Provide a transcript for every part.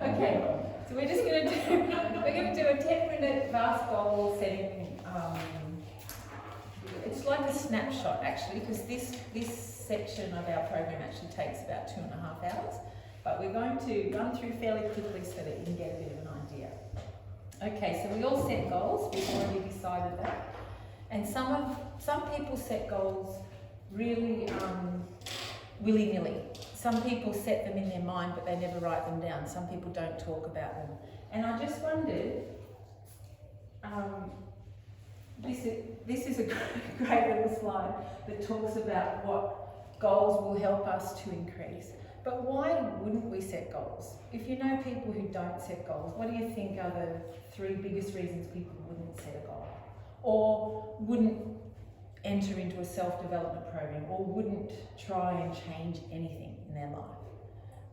Okay, so we're just going to do a 10-minute vast goal setting. It's like a snapshot actually, because this section of our program actually takes about 2.5 hours, but we're going to run through fairly quickly so that you can get a bit of an idea. Okay, so we all set goals. We've already decided that, and some people set goals really willy-nilly. Some people set them in their mind, but they never write them down. Some people don't talk about them. And I just wondered, this is a great little slide that talks about what goals will help us to increase. But why wouldn't we set goals? If you know people who don't set goals, what do you think are the 3 biggest reasons people wouldn't set a goal? Or wouldn't enter into a self-development program, or wouldn't try and change anything in their life?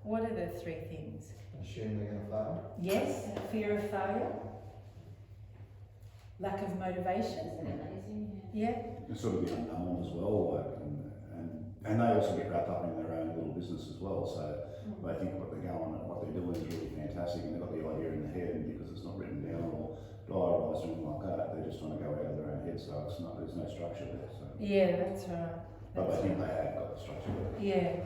What are the 3 things? Assume they're going to fail. Yes, fear of failure. Lack of motivation. Yeah. It's sort of the unknown as well, like, and they also get wrapped up in their own little business as well. So they think what they're going, what they're doing is really fantastic, and they've got the idea in their head, and because it's not written down or diarised or anything like that, they're just trying to go out of their own head. So it's not, there's no structure there. So. Yeah, that's right. But I think they have got the structure there. Yeah.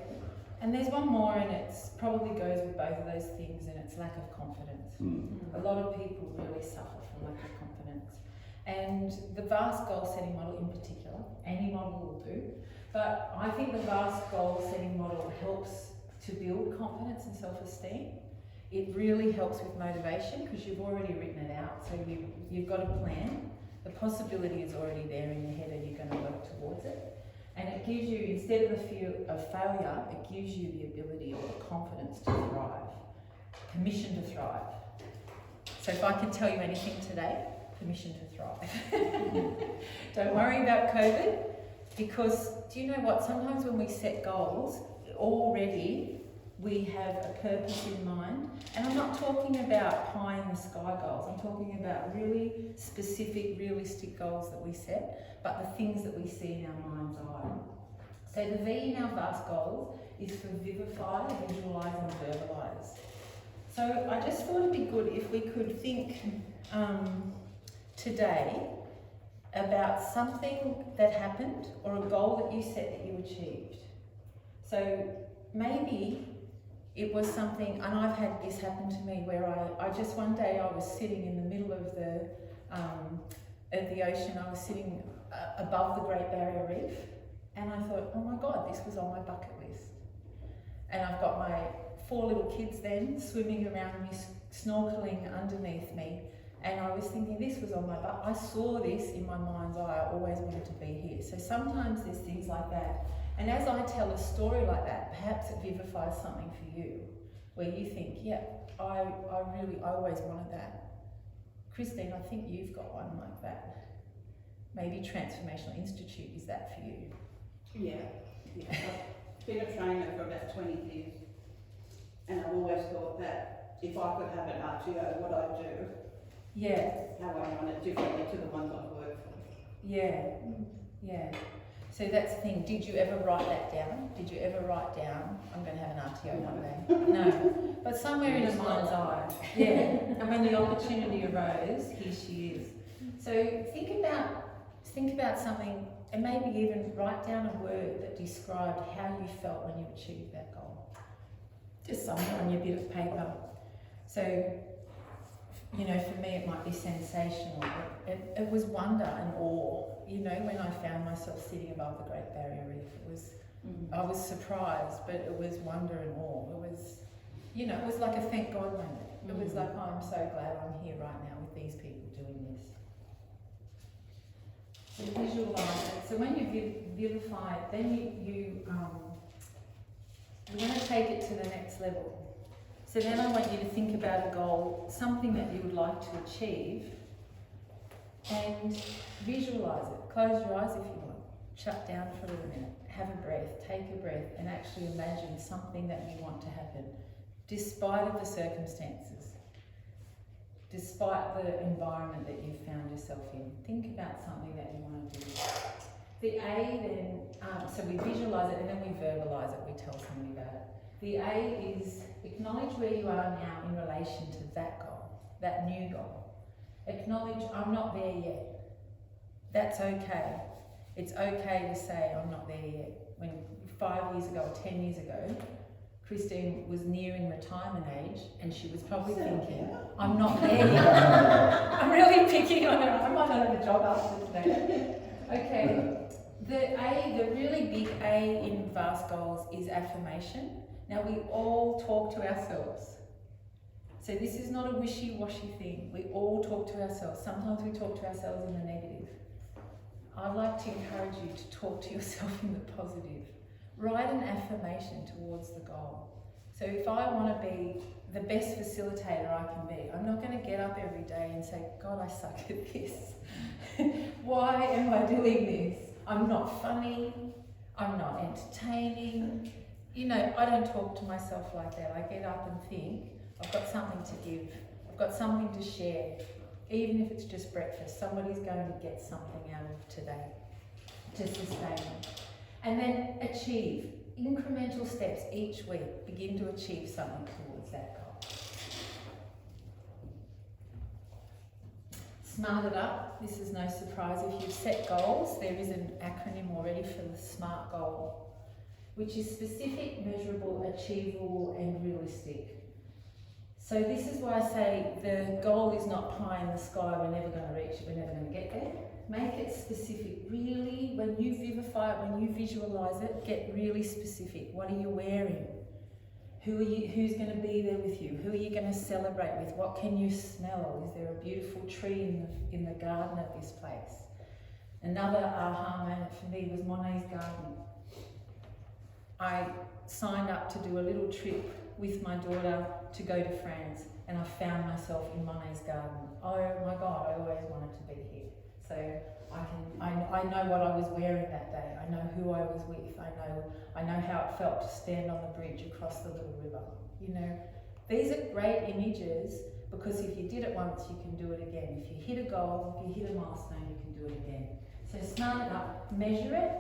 And there's one more, and it's probably goes with both of those things, and it's lack of confidence. A lot of people really suffer from lack of confidence. And the vast goal setting model in particular, any model will do, but I think the vast goal setting model helps to build confidence and self-esteem. It really helps with motivation because you've already written it out, so you've got a plan. The possibility is already there in your head and you're going to work towards it. And it gives you, instead of the fear of failure, it gives you the ability or the confidence to thrive, permission to thrive. So if I could tell you anything today, permission to thrive. Don't worry about COVID, because do you know what? Sometimes when we set goals, already we have a purpose in mind. And I'm not talking about pie in the sky goals. I'm talking about really specific, realistic goals that we set, but the things that we see in our mind's eye. So the V in our vast goals is for vivify, visualize and verbalize. So I just thought it'd be good if we could think today about something that happened or a goal that you set that you achieved. So maybe it was something, and I've had this happen to me, where I just one day I was sitting in the middle of the ocean. I was sitting above the Great Barrier Reef, and I thought, oh my God, this was on my bucket list. And I've got my 4 little kids then swimming around me, snorkeling underneath me, and I was thinking this was on my bucket. I saw this in my mind's eye. I always wanted to be here. So sometimes there's things like that. And as I tell a story like that, perhaps it vivifies something for you, where you think, yeah, I always wanted that. Christine, I think you've got one like that. Maybe Transformational Institute, is that for you? Yeah. I've been a trainer for about 20 years, and I've always thought that if I could have an RTO, what I'd do, how I run it differently to the ones I've worked for. Yeah. So that's the thing. Did you ever write that down? Did you ever write down, I'm going to have an RTO one day? No. But somewhere in a mind's eye. Yeah. And when the opportunity arose, here she is. So think about something, and maybe even write down a word that described how you felt when you achieved that goal. Just somewhere on your bit of paper. So, you know, for me it might be sensational. It was wonder and awe. You know, when I found myself sitting above the Great Barrier Reef, it was, I was surprised, but it was wonder and awe. It was, you know, it was like a thank God moment. It was like, oh, I'm so glad I'm here right now with these people doing this. So visualise it. So when you vivify it, then you want to take it to the next level. So then I want you to think about a goal, something that you would like to achieve, and visualise it. Close your eyes if you want. Shut down for a little minute. Have a breath. Take a breath and actually imagine something that you want to happen, despite of the circumstances, despite the environment that you've found yourself in. Think about something that you want to do. The A then, so we visualise it and then we verbalise it. We tell somebody about it. The A is acknowledge where you are now in relation to that goal, that new goal. Acknowledge, I'm not there yet. That's okay. It's okay to say, I'm not there yet. When 5 years ago or 10 years ago, Christine was nearing retirement age and she was probably thinking, I'm not there yet. I'm really picking on her. I might not have a job after today. Okay. The really big A in vast goals is affirmation. Now we all talk to ourselves. So this is not a wishy-washy thing. We all talk to ourselves. Sometimes we talk to ourselves in the negative. I'd like to encourage you to talk to yourself in the positive. Write an affirmation towards the goal. So if I want to be the best facilitator I can be, I'm not going to get up every day and say, God, I suck at this. Why am I doing this? I'm not funny. I'm not entertaining. You know, I don't talk to myself like that. I get up and think, I've got something to give. I've got something to share. Even if it's just breakfast, somebody's going to get something out of today to sustain. And then achieve. Incremental steps each week. Begin to achieve something towards that goal. Smart it up. This is no surprise. If you've set goals, there is an acronym already for the SMART goal, which is specific, measurable, achievable, and realistic. So this is why I say the goal is not pie in the sky, we're never going to reach it, we're never going to get there. Make it specific. Really, when you vivify it, when you visualise it, get really specific. What are you wearing? Who's going to be there with you? Who are you going to celebrate with? What can you smell? Is there a beautiful tree in the garden of this place? Another aha moment for me was Monet's garden. I signed up to do a little trip with my daughter to go to France, and I found myself in Monet's garden. Oh my God, I always wanted to be here. So I know what I was wearing that day. I know who I was with. I know how it felt to stand on the bridge across the little river. You know, these are great images because if you did it once, you can do it again. If you hit a goal, if you hit a milestone, you can do it again. So smart it up, measure it.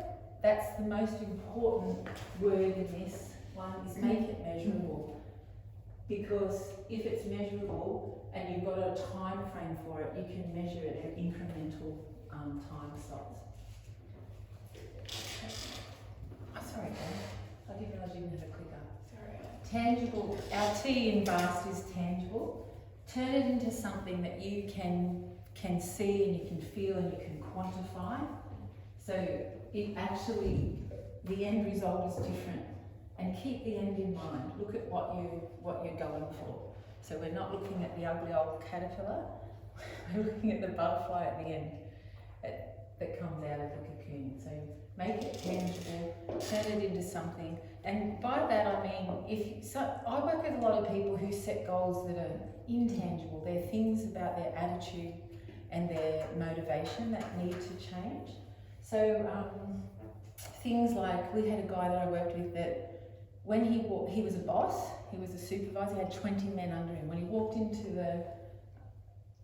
That's the most important word in this one, is make it measurable. Because if it's measurable and you've got a time frame for it, you can measure it at incremental time slots. Oh, sorry, Dan. I didn't realise you didn't have a clicker. Sorry. Tangible. Our T in vast is tangible. Turn it into something that you can see and you can feel and you can quantify. So it actually, the end result is different. And keep the end in mind. Look at what you're going for. So we're not looking at the ugly old caterpillar, we're looking at the butterfly at the end that comes out of the cocoon. So make it tangible, turn it into something. And by that I mean, I work with a lot of people who set goals that are intangible. They're things about their attitude and their motivation that need to change. So things like, we had a guy that I worked with that when he was a boss, he was a supervisor, he had 20 men under him. When he walked into the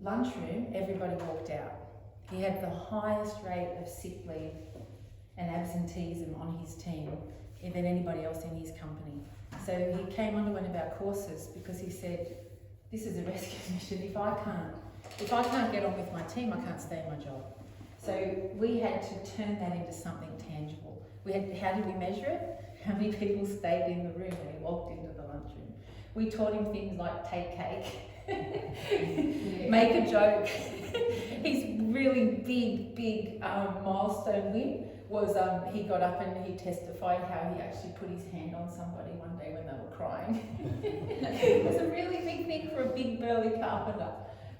lunchroom, everybody walked out. He had the highest rate of sick leave and absenteeism on his team than anybody else in his company. So he came onto one of our courses because he said, this is a rescue mission. If I can't get on with my team, I can't stay in my job. So we had to turn that into something tangible. How did we measure it? How many people stayed in the room when he walked into the lunchroom? We taught him things like take cake, make a joke. His really big milestone win was he got up and he testified how he actually put his hand on somebody one day when they were crying. It was a really big thing for a big burly carpenter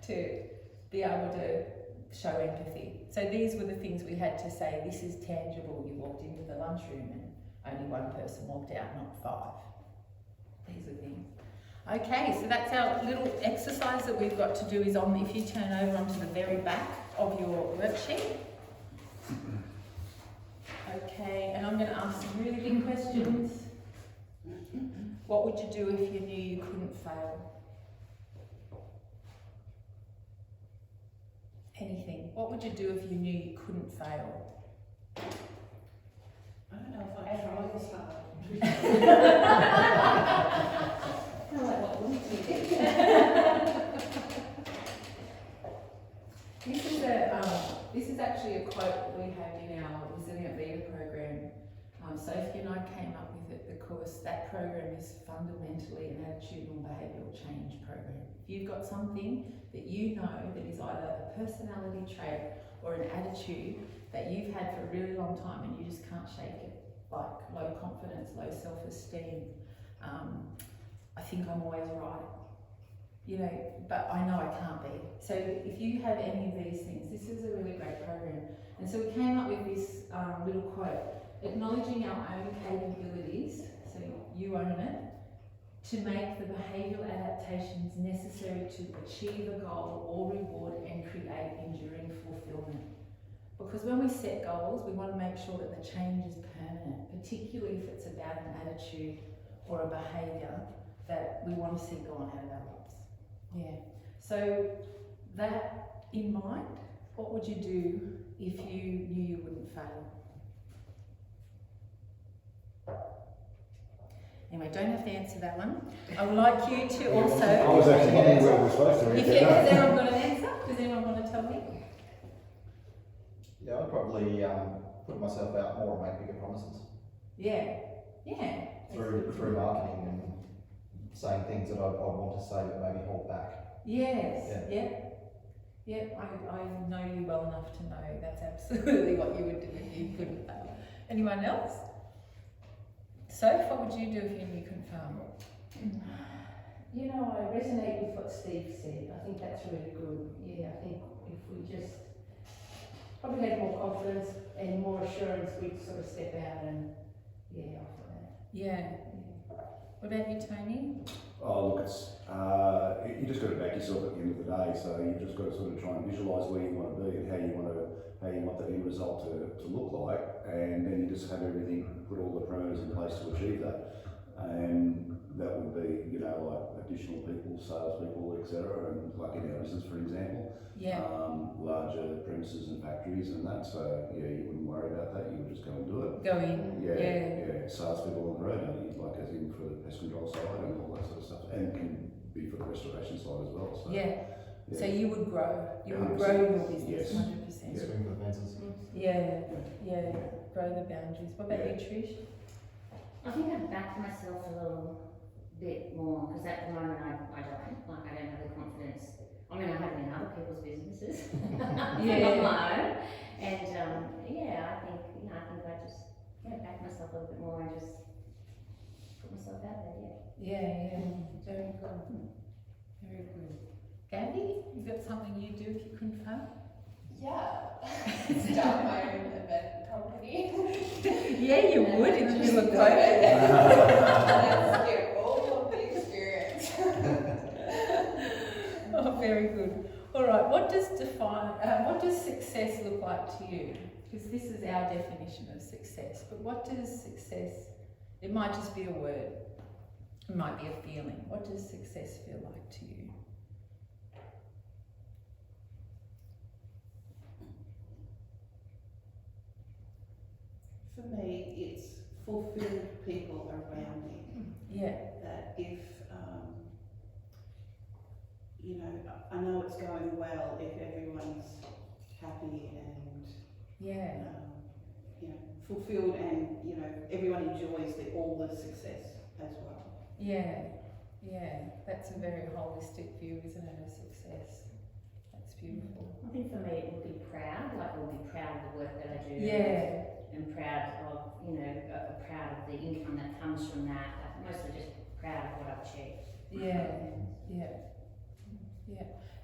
to be able to show empathy. So these were the things we had to say, this is tangible. You walked into the lunchroom and only one person walked out, not 5. These are things. Okay, so that's our little exercise that we've got to do is on, if you turn over onto the very back of your worksheet. Okay, and I'm going to ask some really big questions. What would you do if you knew you couldn't fail? Anything. What would you do if you knew you couldn't fail? I don't know if I try this hard. program is fundamentally an attitudinal behavioural change program. If you've got something that you know that is either a personality trait or an attitude that you've had for a really long time and you just can't shake it, like low confidence, low self-esteem, I think I'm always right, you know, but I know I can't be. So if you have any of these things, this is a really great program. And so we came up with this little quote: acknowledging our own capabilities, so you own it, to make the behavioural adaptations necessary to achieve a goal or reward and create enduring fulfilment. Because when we set goals, we want to make sure that the change is permanent, particularly if it's about an attitude or a behaviour that we want to see gone out of our lives. Yeah. So that in mind, what would you do if you knew you wouldn't fail? Anyway, don't have to answer that one. I would like you to also... I was actually wondering where we're supposed to If answer. has anyone got an answer? Does anyone want to tell me? Yeah, I'd probably put myself out more and make bigger promises. Yeah. Yeah. Through marketing and saying things that I want to say but maybe hold back. Yes. Yeah. Yeah. I know you well enough to know that's absolutely what you would do if you couldn't fail. Anyone else? Soph, what would you do if you knew you couldn't fail? You know, I resonate with what Steve said. I think that's really good. Yeah, I think if we just probably had more confidence and more assurance, we'd sort of step out and, offer that. Yeah. What about you, Tony? Oh, look, it's you just got to back yourself at the end of the day. So you've just got to sort of try and visualise where you want to be and how you want that end result to look like, and then you just have everything, put all the parameters in place to achieve that. And that would be, you know, like additional people, salespeople, etc. And like in our business, for example, larger premises and factories and that. So yeah, you wouldn't worry about that. You would just go and do it. Go in. Yeah. Salespeople on the road, like as in for the pest control side and all that sort of stuff, and can be for the restoration side as well. So, So you would grow. You would 100%. grow your business, Yes. 100%. Swing for the fences. Yeah. Grow the boundaries. What about you, Trish? I think I've backed myself a little bit more, because at the moment I don't have the confidence. I mean, I have in other people's businesses, not my own. And I think I just back myself a little bit more and just put myself out there. Yeah. Very good. Very good. Gabby, you got something you'd do if you couldn't fail? Yeah, start my own event company. Yeah, you would in the middle of COVID. Let's get all of the experience. Oh, very good. All right, what does success look like to you? Because this is our definition of success. But what does success? It might just be a word. It might be a feeling. What does success feel like to you? For me, it's fulfilled people around me. Yeah. That if, I know it's going well if everyone's happy and, fulfilled and, everyone enjoys all the success as well. Yeah. That's a very holistic view, isn't it, of success? That's beautiful. I think for me it would be proud, I would be proud of the work that I do. Yeah. And proud of, proud of the income that comes from that. Mostly just proud of what I've achieved. Yeah.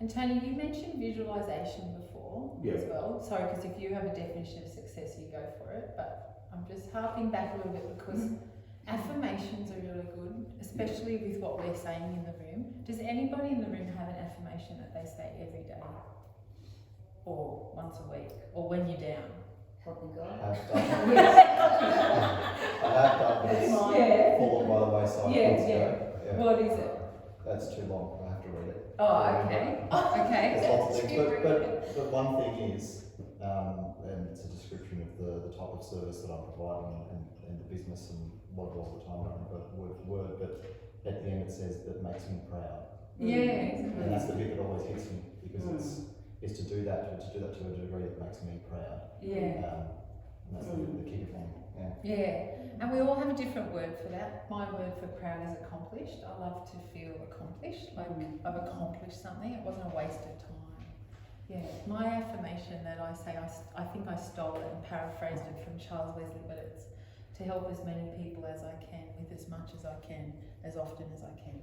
And Tony, you mentioned visualization before as well. Sorry, because if you have a definition of success, you go for it. But I'm just harping back a little bit because affirmations are really good, especially with what we're saying in the room. Does anybody in the room have an affirmation that they say every day? Or once a week? Or when you're down? Help me God. I have done this. Fallen by the wayside. Yeah. What is it? That's too long. I have to read it. Oh, okay. There's lots of things, but one thing is, and it's a description of the type of service that I'm providing and the business and what it was at the time. I haven't got word for word, but at the end it says that makes me proud. Yeah. And that's the bit that always hits me because it's to do that to a degree that makes me proud. Yeah. And that's the key thing. Yeah, and we all have a different word for that. My word for proud is accomplished. I love to feel accomplished, like I've accomplished something. It wasn't a waste of time. Yeah, my affirmation that I say, I think I stole it and paraphrased it from Charles Wesley, but it's to help as many people as I can, with as much as I can, as often as I can.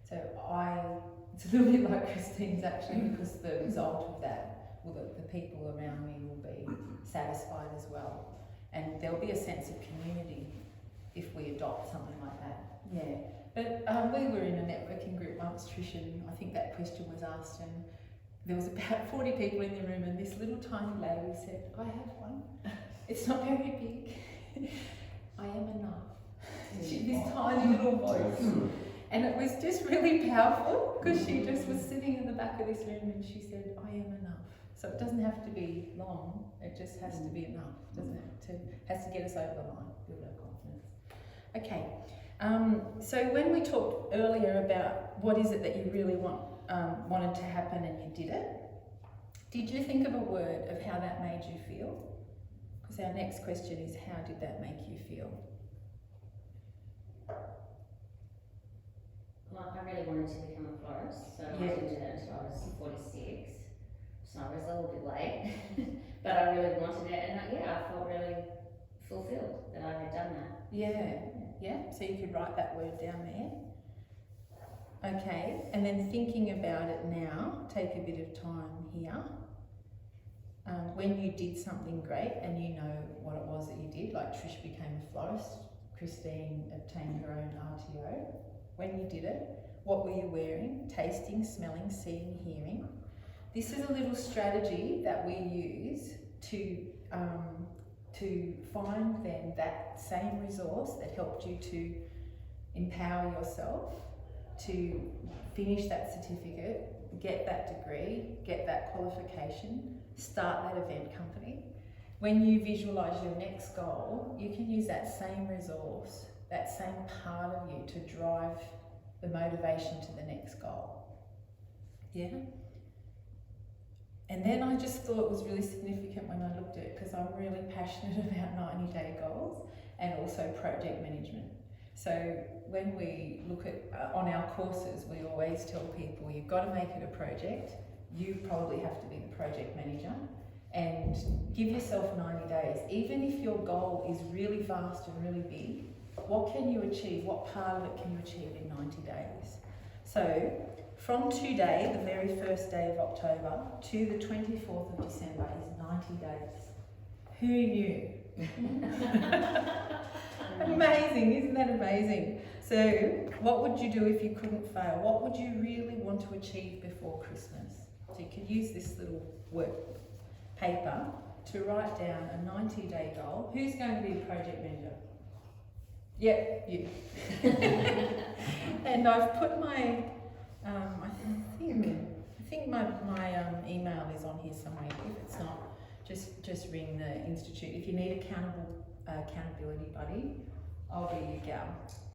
So it's a little bit like Christine's actually, because the result of that, well, the people around me will be satisfied as well. And there'll be a sense of community if we adopt something like that. Yeah. But we were in a networking group once, Trish, and I think that question was asked, and there was about 40 people in the room, and this little tiny lady said, I have one. It's not very big. I am enough. This tiny little voice. And it was just really powerful, because she just was sitting in the back of this room and she said, I am enough. So it doesn't have to be long, it just has to be enough, doesn't it? Has to get us over the line, build our confidence. Okay, so when we talked earlier about what is it that you really wanted to happen and you did it, did you think of a word of how that made you feel? Because our next question is, how did that make you feel? Like, I really wanted to become a florist, so I didn't do that until I was 46. So I was a little bit late, but I really wanted it, and I felt really fulfilled that I had done that. Yeah, so you could write that word down there. Okay, and then thinking about it now, take a bit of time here. When you did something great and you know what it was that you did, like Trish became a florist, Christine obtained her own RTO. When you did it, what were you wearing? Tasting, smelling, seeing, hearing. This is a little strategy that we use to find then that same resource that helped you to empower yourself, to finish that certificate, get that degree, get that qualification, start that event company. When you visualise your next goal, you can use that same resource, that same part of you to drive the motivation to the next goal. Yeah? And then I just thought it was really significant when I looked at it, because I'm really passionate about 90-day goals and also project management. So when we look at, on our courses, we always tell people, you've got to make it a project. You probably have to be the project manager, and give yourself 90 days. Even if your goal is really vast and really big, what can you achieve? What part of it can you achieve in 90 days? So from today, the very first day of October, to the 24th of December is 90 days. Who knew? Amazing, isn't that amazing? So what would you do if you couldn't fail? What would you really want to achieve before Christmas? So you could use this little work paper to write down a 90-day goal. Who's going to be the project manager? Yep, you. And I've put my, I think my email is on here somewhere. If it's not, just ring the Institute. If you need accountability buddy, I'll be your gal.